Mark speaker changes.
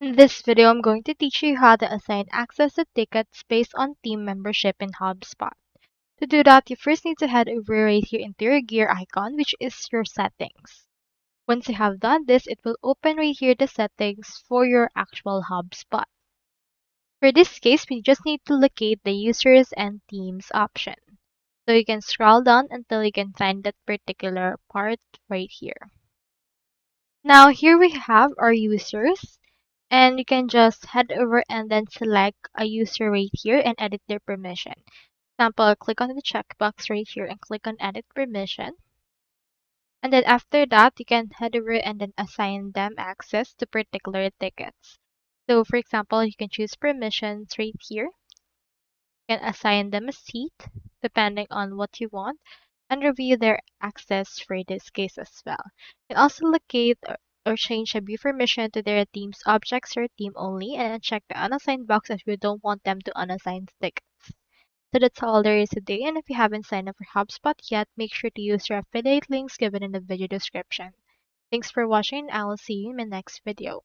Speaker 1: In this video, I'm going to teach you how to assign access to tickets based on team membership in HubSpot. To do that, you first need to head over right here into your gear icon, which is your settings. Once you have done this, it will open right here the settings for your actual HubSpot. For this case, we just need to locate the users and teams option. So you can scroll down until you can find that particular part right here. Now here we have our users. And you can just head over and then select a user right here and edit their permission. Example, click on the checkbox right here and click on edit permission. And then after that, you can head over and then assign them access to particular tickets. So for example, you can choose permissions right here. You can assign them a seat depending on what you want and review their access for this case as well. You can also locate or change a view permission to their team's objects or team only and check the unassigned box if you don't want them to unassign tickets. So that's all there is today, and if you haven't signed up for HubSpot yet, make sure to use your affiliate links given in the video description. Thanks for watching, and I will see you in my next video.